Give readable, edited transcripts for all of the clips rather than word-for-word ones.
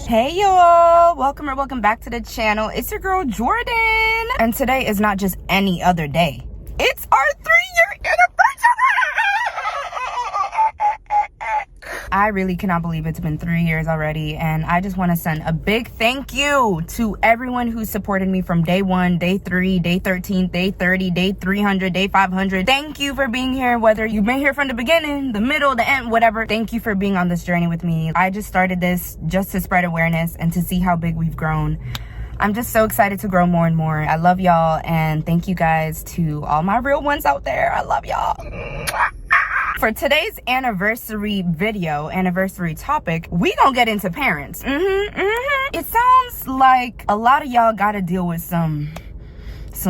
Hey y'all, welcome back to the channel. It's your girl Jordan, and today is not just any other day. It's our 3-year anniversary. I really cannot believe it's been 3 years already, and I just want to send a big thank you to everyone who supported me from day 1, day 3, day 13, day 30, day 300, day 500. Thank you for being here, whether you've been here from the beginning, the middle, the end, whatever. Thank you for being on this journey with me. I just started this just to spread awareness and to see how big we've grown. I'm just so excited to grow more and more. I love y'all, and thank you guys to all my real ones out there. I love y'all. For today's anniversary topic, we gonna get into parents. It sounds like a lot of y'all gotta deal with some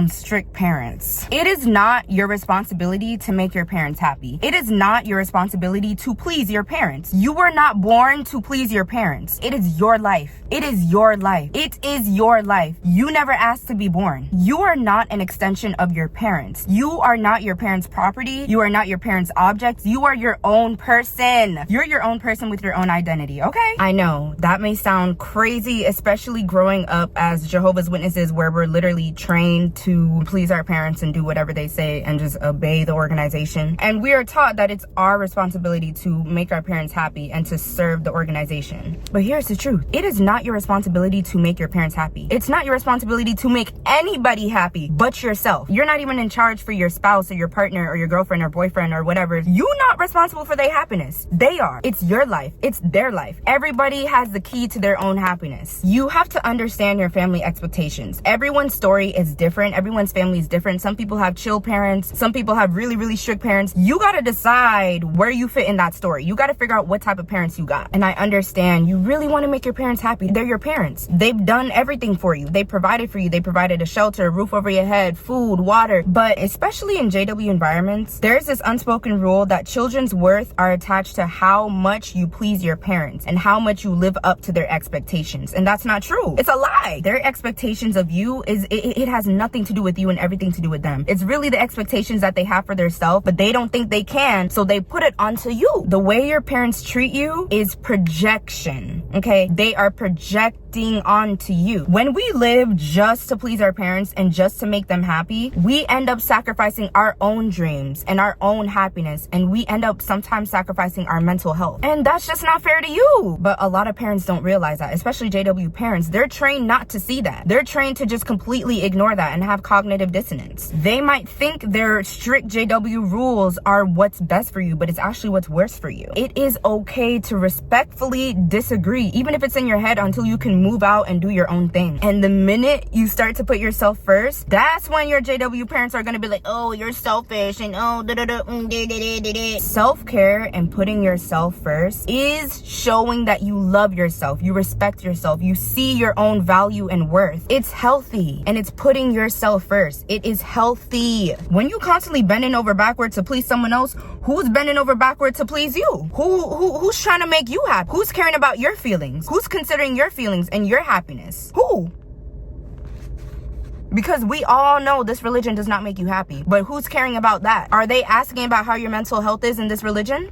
strict parents. It is not your responsibility to make your parents happy. It is not your responsibility to please your parents. You were not born to please your parents. It is your life. It is your life. It is your life. You never asked to be born. You are not an extension of your parents. You are not your parents' property. You are not your parents' objects. You are your own person. You're your own person with your own identity, okay? I know that may sound crazy, especially growing up as Jehovah's Witnesses, where we're literally trained to please our parents and do whatever they say and just obey the organization. And we are taught that it's our responsibility to make our parents happy and to serve the organization. But here's the truth. It is not your responsibility to make your parents happy. It's not your responsibility to make anybody happy but yourself. You're not even in charge for your spouse or your partner or your girlfriend or boyfriend or whatever. You're not responsible for their happiness. They are. It's your life. It's their life. Everybody has the key to their own happiness. You have to understand your family expectations. Everyone's story is different. Everyone's family is different. Some people have chill parents. Some people have really, really strict parents. You got to decide where you fit in that story. You got to figure out what type of parents you got. And I understand you really want to make your parents happy. They're your parents. They've done everything for you. They provided for you. They provided a shelter, a roof over your head, food, water. But especially in JW environments, there's this unspoken rule that children's worth are attached to how much you please your parents and how much you live up to their expectations. And that's not true. It's a lie. Their expectations of you it has nothing to do with you and everything to do with them. It's really the expectations that they have for themselves, but they don't think they can, so they put it onto you. The way your parents treat you is projection, okay? They are projecting onto you. When we live just to please our parents and just to make them happy, we end up sacrificing our own dreams and our own happiness, and we end up sometimes sacrificing our mental health. And that's just not fair to you. But a lot of parents don't realize that, especially JW parents. They're trained not to see that. They're trained to just completely ignore that and have cognitive dissonance. They might think their strict JW rules are what's best for you, but it's actually what's worse for you. It is okay to respectfully disagree, even if it's in your head, until you can move out and do your own thing. And the minute you start to put yourself first, that's when your JW parents are going to be like, oh, you're selfish and Self-care and putting yourself first is showing that you love yourself, you respect yourself, you see your own value and worth. It's healthy, and it's putting yourself first. It is healthy. When you constantly bending over backwards to please someone else, who's bending over backwards to please you? Who's trying to make you happy? Who's caring about your feelings? Who's considering your feelings and your happiness? Who? Because we all know this religion does not make you happy, but who's caring about that? Are they asking about how your mental health is in this religion?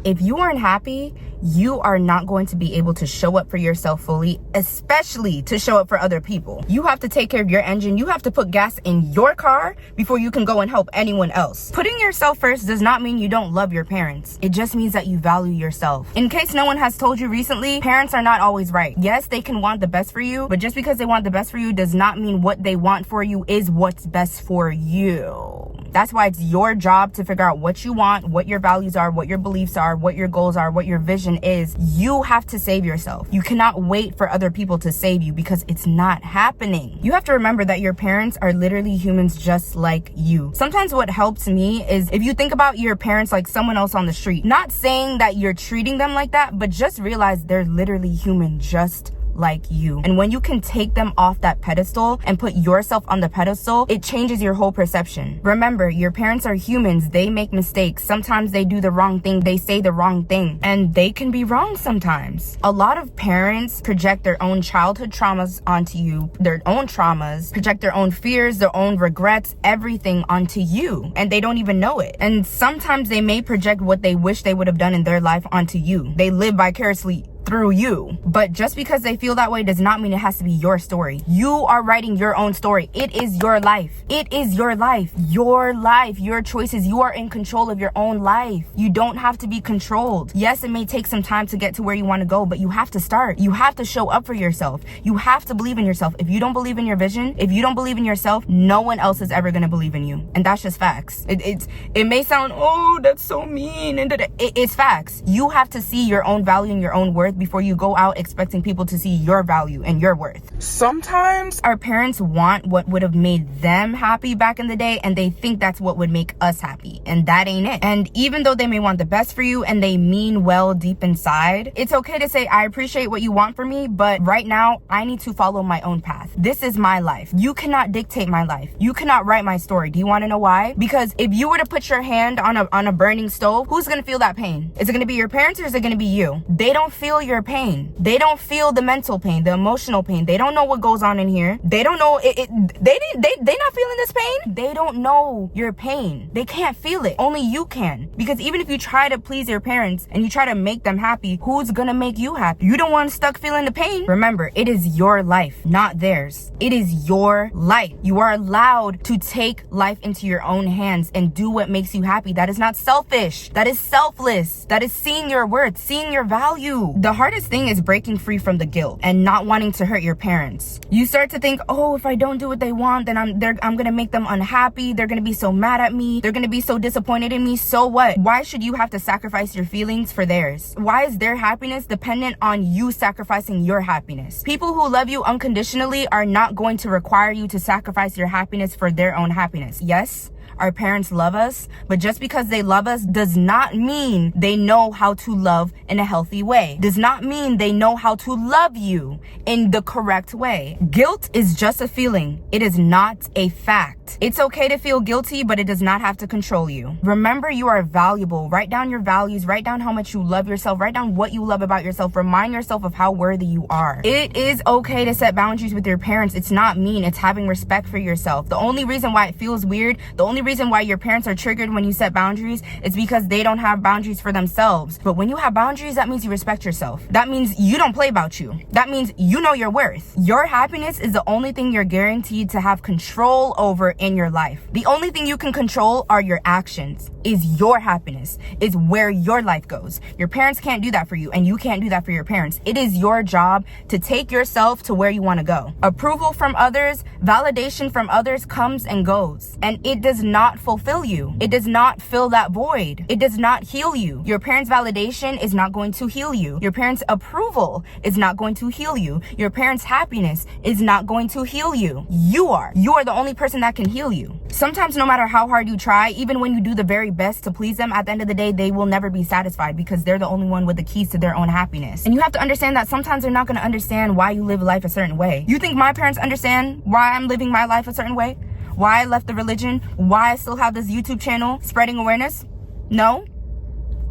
If you aren't happy, you are not going to be able to show up for yourself fully, especially to show up for other people. You have to take care of your engine. You have to put gas in your car before you can go and help anyone else. Putting yourself first does not mean you don't love your parents. It just means that you value yourself. In case no one has told you recently, parents are not always right. Yes, they can want the best for you, but just because they want the best for you does not mean what they want for you is what's best for you. That's why it's your job to figure out what you want, what your values are, what your beliefs are, what your goals are, what your vision is. You have to save yourself. You cannot wait for other people to save you, because it's not happening. You have to remember that your parents are literally humans just like you. Sometimes what helps me is if you think about your parents like someone else on the street, not saying that you're treating them like that, but just realize they're literally human just like you. And when you can take them off that pedestal and put yourself on the pedestal, it changes your whole perception. Remember, your parents are humans. They make mistakes. Sometimes they do the wrong thing. They say the wrong thing, and they can be wrong sometimes. A lot of parents project their own childhood traumas onto you, their own traumas, project their own fears, their own regrets, everything onto you, and they don't even know it. And sometimes they may project what they wish they would have done in their life onto you. They live vicariously through you. But just because they feel that way does not mean it has to be your story. You are writing your own story. It is your life. It is your life. Your life, your choices. You are in control of your own life. You don't have to be controlled. Yes, it may take some time to get to where you want to go, but you have to start. You have to show up for yourself. You have to believe in yourself. If you don't believe in your vision, if you don't believe in yourself, no one else is ever going to believe in you. And that's just facts. It may sound, oh, that's so mean. And it's facts. You have to see your own value and your own worth before you go out expecting people to see your value and your worth. Sometimes our parents want what would have made them happy back in the day, and they think that's what would make us happy, and that ain't it. And even though they may want the best for you and they mean well deep inside, it's okay to say, I appreciate what you want for me, but right now I need to follow my own path. This is my life. You cannot dictate my life. You cannot write my story. Do you want to know why? Because if you were to put your hand on a burning stove, who's going to feel that pain? Is it going to be your parents, or is it going to be you? They don't feel your pain. They don't feel the mental pain, the emotional pain. They don't know what goes on in here. They don't know they not feeling this pain. They don't know your pain. They can't feel it. Only you can. Because even if you try to please your parents and you try to make them happy, who's gonna make you happy? You don't want to stuck feeling the pain. Remember, it is your life, not theirs. It is your life. You are allowed to take life into your own hands and do what makes you happy. That is not selfish. That is selfless. That is seeing your worth, seeing your value. The hardest thing is breaking free from the guilt and not wanting to hurt your parents. You start to think, oh, if I don't do what they want, then I'm gonna make them unhappy. They're gonna be so mad at me. They're gonna be so disappointed in me. So what? Why should you have to sacrifice your feelings for theirs? Why is their happiness dependent on you sacrificing your happiness? People who love you unconditionally are not going to require you to sacrifice your happiness for their own happiness. Yes, our parents love us, but just because they love us does not mean they know how to love in a healthy way. Does not mean they know how to love you in the correct way. Guilt is just a feeling. It is not a fact. It's okay to feel guilty, but it does not have to control you. Remember, you are valuable. Write down your values. Write down how much you love yourself. Write down what you love about yourself. Remind yourself of how worthy you are. It is okay to set boundaries with your parents. It's not mean. It's having respect for yourself. The only reason why it feels weird, the only reason why your parents are triggered when you set boundaries is because they don't have boundaries for themselves. But when you have boundaries, that means you respect yourself. That means you don't play about you. That means you know your worth. Your happiness is the only thing you're guaranteed to have control over in your life. The only thing you can control are your actions. Is your happiness, is where your life goes. Your parents can't do that for you, and you can't do that for your parents. It is your job to take yourself to where you want to go. Approval from others, validation from others comes and goes, and it does not fulfill you. It does not fill that void. It does not heal you. Your parents' validation is not going to heal you. Your parents' approval is not going to heal you. Your parents' happiness is not going to heal you. You are the only person that can heal you. Sometimes no matter how hard you try, even when you do the very best to please them, at the end of the day, they will never be satisfied because they're the only one with the keys to their own happiness. And you have to understand that sometimes they're not going to understand why you live life a certain way. You think my parents understand why I'm living my life a certain way? Why I left the religion? Why I still have this YouTube channel spreading awareness? No.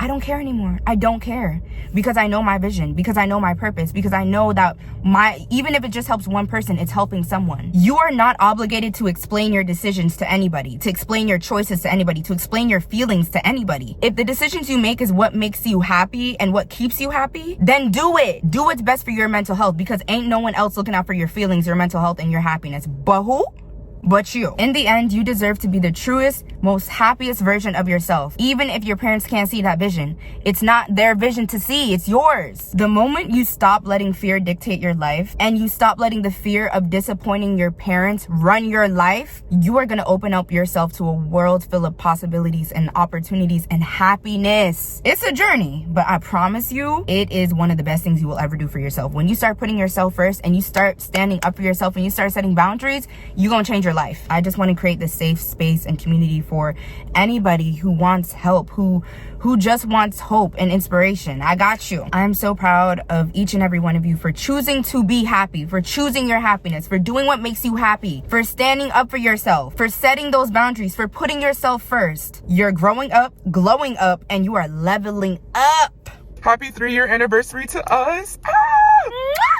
I don't care anymore. I don't care because I know my vision, because I know my purpose, because I know that even if it just helps one person, it's helping someone. You are not obligated to explain your decisions to anybody, to explain your choices to anybody, to explain your feelings to anybody. If the decisions you make is what makes you happy and what keeps you happy, then do it. Do what's best for your mental health, because ain't no one else looking out for your feelings, your mental health, and your happiness. But who? But you. In the end, you deserve to be the truest, most happiest version of yourself. Even if your parents can't see that vision, it's not their vision to see, it's yours. The moment you stop letting fear dictate your life and you stop letting the fear of disappointing your parents run your life, you are going to open up yourself to a world full of possibilities and opportunities and happiness. It's a journey, but I promise you, it is one of the best things you will ever do for yourself. When you start putting yourself first and you start standing up for yourself and you start setting boundaries, you're going to change your life. I just want to create this safe space and community for anybody who wants help, who just wants hope and inspiration. I got you. I am so proud of each and every one of you for choosing to be happy, for choosing your happiness, for doing what makes you happy, for standing up for yourself, for setting those boundaries, for putting yourself first. You're growing up, glowing up, and you are leveling up. Happy 3-year anniversary to us. Ah!